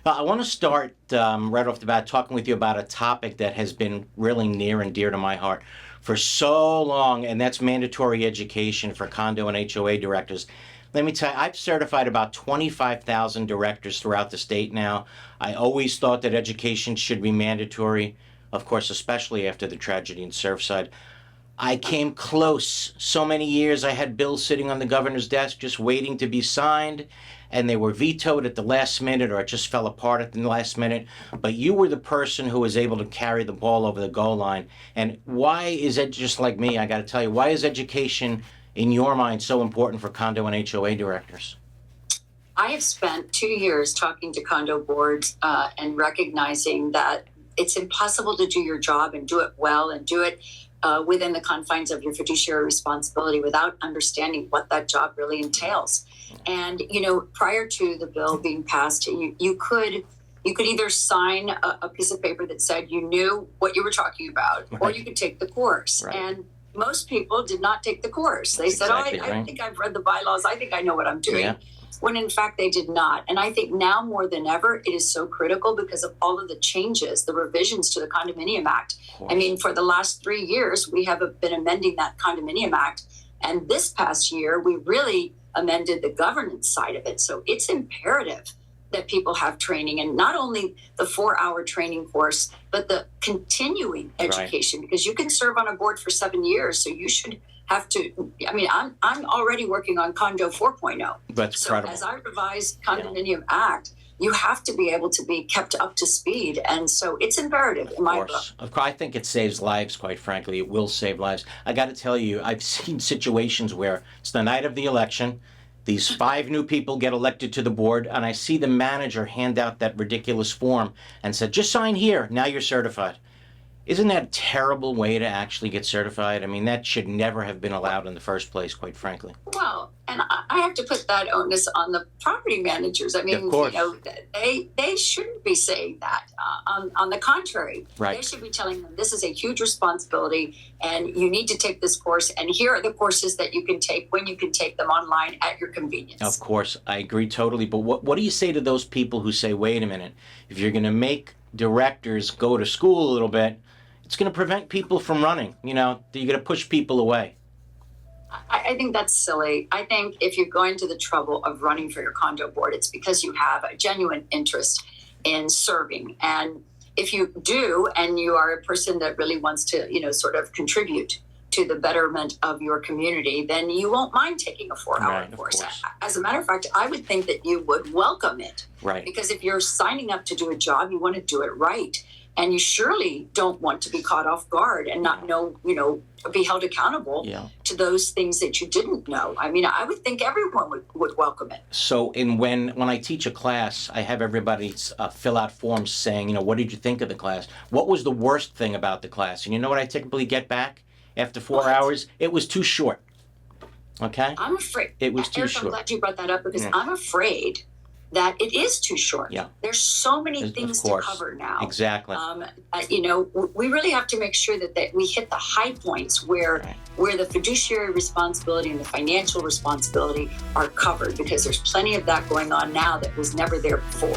I want to start right off the bat talking with you about a topic that has been really near and dear to my heart for so long, and that's mandatory education for condo and HOA directors. Let me tell you, I've certified about 25,000 directors throughout the state now. I always thought that education should be mandatory, of course, especially after the tragedy in Surfside. I came close. So many years I had bills sitting on the governor's desk just waiting to be signed, and they were vetoed at the last minute, or it just fell apart at the last minute. But you were the person who was able to carry the ball over the goal line. And why is it, just like me, I got to tell you, why is education in your mind so important for condo and HOA directors? I have spent 2 years talking to condo boards and recognizing that it's impossible to do your job and do it well and do it within the confines of your fiduciary responsibility without understanding what that job really entails. And, prior to the bill being passed, you could either sign a piece of paper that said you knew what you were talking about, or you could take the course. Right. And most people did not take the course. They said, exactly I think I've read the bylaws. I think I know what I'm doing. Yeah. When in fact they did not. And I think now more than ever, it is so critical because of all of the changes, the revisions to the Condominium Act. I mean, for the last 3 years, we have been amending that Condominium Act. And this past year, we really amended the governance side of it. So it's imperative that people have training, and not only the 4-hour training course, but the continuing education, because you can serve on a board for 7 years. So you should have to, I'm already working on Condo 4.0. That's so incredible. As I revise Condominium Act, you have to be able to be kept up to speed. And so it's imperative in my book. Of course, I think it saves lives, quite frankly. It will save lives. I got to tell you, I've seen situations where it's the night of the election, these 5 new people get elected to the board, and I see the manager hand out that ridiculous form and said, just sign here, now you're certified. Isn't that a terrible way to actually get certified? I mean, that should never have been allowed in the first place, quite frankly. Well, and I have to put that onus on the property managers. I mean, Of course. They shouldn't be saying that. On the contrary, Right. They should be telling them this is a huge responsibility and you need to take this course. And here are the courses that you can take when you can take them online at your convenience. Of course, I agree totally. But what do you say to those people who say, wait a minute, if you're going to make directors go to school a little bit, it's going to prevent people from running. You're going to push people away. I think that's silly. I think if you're going to the trouble of running for your condo board, it's because you have a genuine interest in serving. And if you do, and you are a person that really wants to, sort of contribute to the betterment of your community, then you won't mind taking a 4-hour course. As a matter of fact, I would think that you would welcome it. Right. Because if you're signing up to do a job, you want to do it right. And you surely don't want to be caught off guard and not know, be held accountable to those things that you didn't know. I mean, I would think everyone would welcome it. So when I teach a class, I have everybody fill out forms saying, what did you think of the class? What was the worst thing about the class? And you know what I typically get back after 4 hours? It was too short. Okay? I'm afraid. It was too Eric, short. I'm glad you brought that up because I'm afraid that it is too short. Yeah. There's so many things to cover now. Exactly. We really have to make sure that we hit the high points where the fiduciary responsibility and the financial responsibility are covered, because there's plenty of that going on now that was never there before.